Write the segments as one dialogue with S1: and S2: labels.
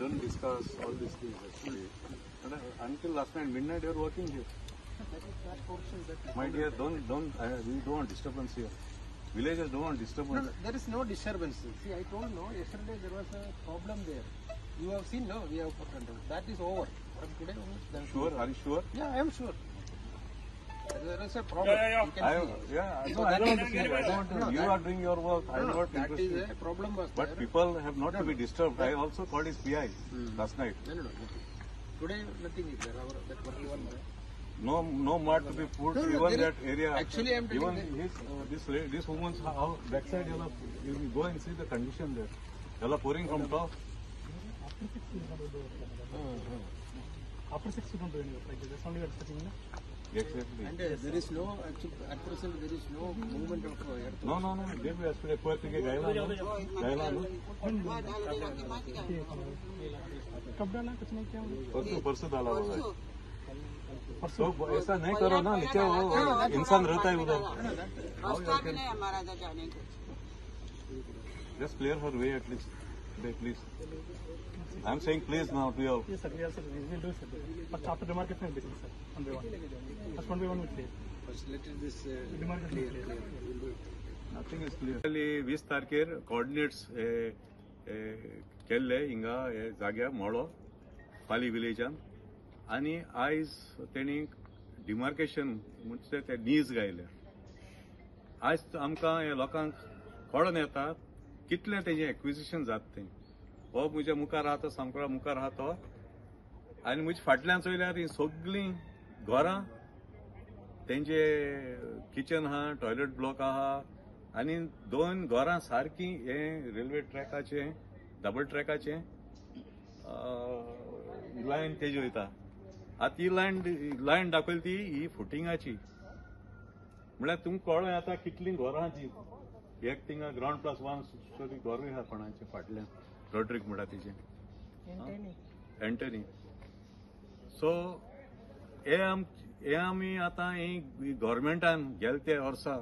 S1: don't discuss all these things actually. And until last night midnight, you are working here. My dear, we don't want disturbance here. Villagers don't want disturbance.
S2: No, there is no disturbance. See, I told no. Yesterday there was a problem there. You have seen, no? We have put control. That is over. From today onwards.
S1: Sure? Are you sure?
S2: Yeah, I am sure. There is a problem. You can see.
S1: I don't see. You are doing your work. I am not
S2: that
S1: interested.
S2: is a problem was
S1: But
S2: there.
S1: people have not to be disturbed. I also called his PI last night.
S2: No, nothing. Today nothing is there. That particular.
S1: No mud to be put
S2: No,
S1: even
S2: there
S1: that area.
S2: Actually, I am telling
S1: even this woman's house backside. You will go and see the condition there. Yalla pouring from top.
S3: After 6 you don't do any work like this. That's only expecting, no?
S1: Exactly.
S2: And there is no actually at present there is no movement of earth.
S1: No. They will aspect to Gaila.
S3: कब डाला कुछ नहीं KIA
S1: परसों डाला हुआ है. तो ऐसा नहीं करो ना, नीचे वो इंसान रहता है उधर. Just clear her way at least. Today, please. I am saying please now to you.
S3: Yes sir, we will do sir. But after demarcation basis sir, one by one. First one by one will clear.
S2: First let this
S3: Demarcation clear.
S1: Nothing is clear. 20 तारखेर coordinates केल्ले हिंगा जाग्यार मोडो पाली विलेजान आनी आयज तेणी demarcation म्हणजे ते नीज गायले. आज आमकां हे लोकांक कळोन येता कितलें तेजें एक्विजिशन जाता तें. हो म्हज्या मुखार आहा तो सामको मुखार आहा तो आनी म्हज्या फाटल्यान चोयल्यार ही सगळीं घरां तेंचे किचन आहा, टॉयलेट ब्लॉक आहा आनी 2 घरां सारकीं हे रेल्वे ट्रॅकाचे डबल ट्रॅकाचे लायन तेजी वयता. आतां ही लायन दाखयली ती ही फुटिंगाची म्हळ्यार तुमकां कळोन येता कितलीं घरां ती. एक थिंगा ग्राउंड प्लस 1 स्टोरी घरूय आहा कोणाचें फाटल्यान रोड्रीक म्हणटा तेजें एंटनी. सो हे आमी आतां ही गव्हर्मेंटान गेले ते वर्सा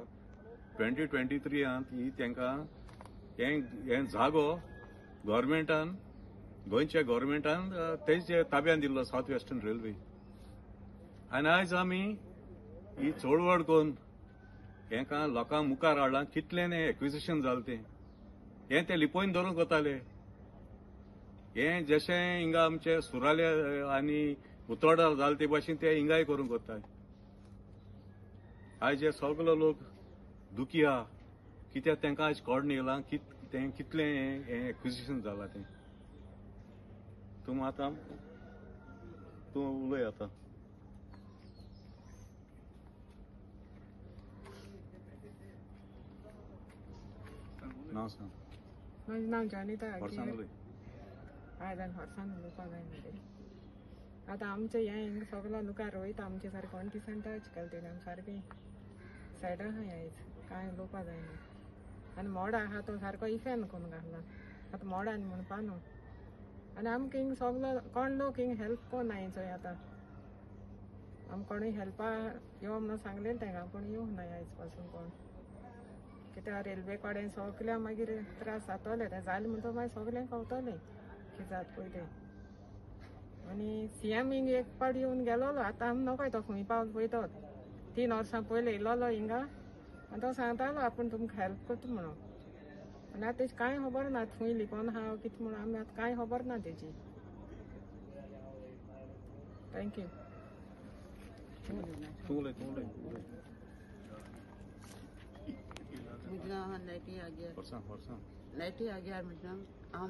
S1: 2023 ही तांकां हे जागो गव्हर्मेंटान गोंयच्या गव्हर्मेंटान तेजे ताब्यान दिल्लो सावथ वेस्टर्न रेल्वे. आनी आयज आमी ही चळवळ करून हेका लोकांक मुखार हाडलां. कितलें एक्विजिशन जालें तें हें ते लिपोवन धरून वताले. हें जशें हिंगा आमचे सुराले आनी उतोर्डा जालें ते भाशेन ते हिंगाय करूंक वताय. आयज हे सगलो लोक दुखी आहा कित्याक तांकां आयज कळोन येयलां कितलें हें एक्विजिशन जालां तें. तूं उलय आतां. नांव सांग.
S4: म्हजें नांव जॉनिता
S1: वर्सान उलय.
S4: आयदन हॉर्सान उलोवपाक जाय. आतां आमचें हें हिंगा सगलो लुकार वयता आमचे सारकें कॉन्टिसन टच केलें तेणी आमी सारकें सायडाक आहाय आयज कांय उलोवपा जायना. आनी मोडा आहा तो सारको इफेन करून घातला. आतां मोडानी म्हणपा न्हू. आनी आमकां हिंगा सगलो कोण लोक हिंगा हेल्प कोन्नाय चोय आतां. आमी कोणूय हेल्पा यो म्हणून सांगलेलें तेंकां पूण येवंक नाय आयज पासून कोण. कित्याक रेल्वे कडेन सगळ्या मागीर त्रास जातले. तें जालें म्हणटो मागीर सगळें कळटलें कितें जाता पळय तें. आनी सीएम हिंगा एक पावटी येवन गेलोलो. आतां आमी नकय तो खंय पावलो पळयतो. 3 वर्सां पयलीं येयलोलो हिंगा आनी तो सांगतालो आपूण तुमकां हेल्प करता म्हणून. आनी आतां तेजी कांय खबर ना खंय लिपोन आहा कितें म्हणून आमी आतां कांय खबर ना तेजी. थँक्यू.
S1: तूं उलय.
S5: म्हजें नांव नायटी आग्यार.
S1: वर्सान.
S5: नायटी आग्यार म्हजें नांव. हांव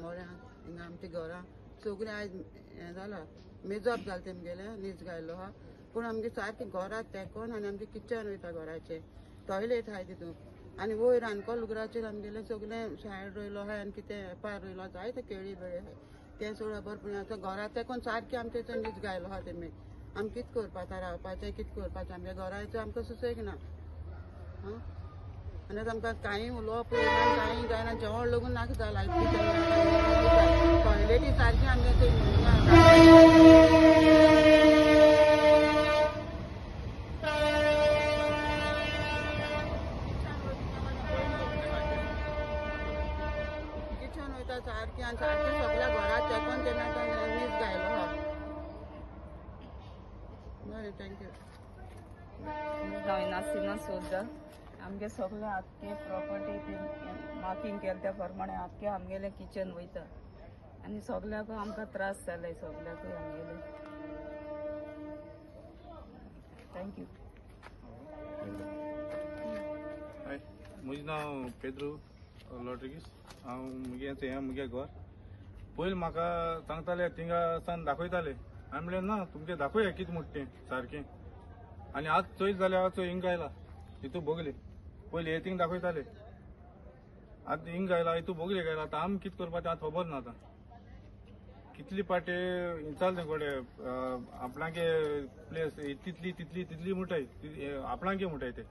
S5: मोऱ्यां हिंगा आमच्या घरां सगळें आयज हें जालां. मेजॉप जालें तेमगेले नीज गायल्लो आहा. पूण आमगे सारकें घरां तेकोन आनी आमचें किचन वयता घराचें. टॉयलेट आहाय तितून आनी वयर रांदको लुगराचेर आमगेलें सगळें सायड रोयलो आहाय आनी कितें एपार रोयलो जायते केळी बेळी आहाय तें सगळें बरें. आतां घरा तेकोन सारकें आमचें थंय नीज गायलो आहा तेमी. आमी कितें करपाचें रावपाचें कितें करपाचें आमच्या घराचें आमकां सुसेग ना. आनी आतां आमकां कांय उलोवप कांय जायना. जेवण लागून नाका जालां. टॉयलेटी सारकी आमगे किचन वयता सारकी आनी सारकी सगळ्या घरात तेकोन
S6: रत्ना सोजा आमगे सगळे आख्खे प्रॉपर्टी मार्किंग केले त्या प्रमाणे आख्खे आमगेले किचन वयता आनी सगळ्याक आमकां त्रास जाले सगळ्याकूय आमगेले थँक्यू
S7: हाय म्हजें नांव पेद्रू लॉड्रिगीस हांव मुगे घर पयलीं म्हाका सांगताले थिंगा सान दाखयताले हांवें म्हणलें ना तुमचें दाखोवया कितें म्हणटा तें सारकें आनी आज चोयत जाल्यार चोय हिंग आयला हितू बोगले पयलीं हे थिंग दाखयताले आतां हिंग आयला हितू बोगले गायला आतां आमी कितें करपाचें आतां खबर ना आतां कितली पाटे चल तें कोडे आपणागे प्लेस तितली तितली तितली म्हणटाय आपणागे म्हणटाय ते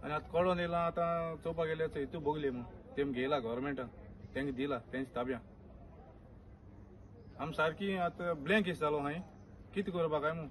S7: आनी आतां कळोन येयला आतां चोवपाक गेले हितू बोगले म्हूण तेम घेयला गव्हर्मेंटान तेंका दिला तेंच्या ताब्या आमी सारकी आतां ब्लँक केस जालो हांवें कितें करपाक काय म्हूण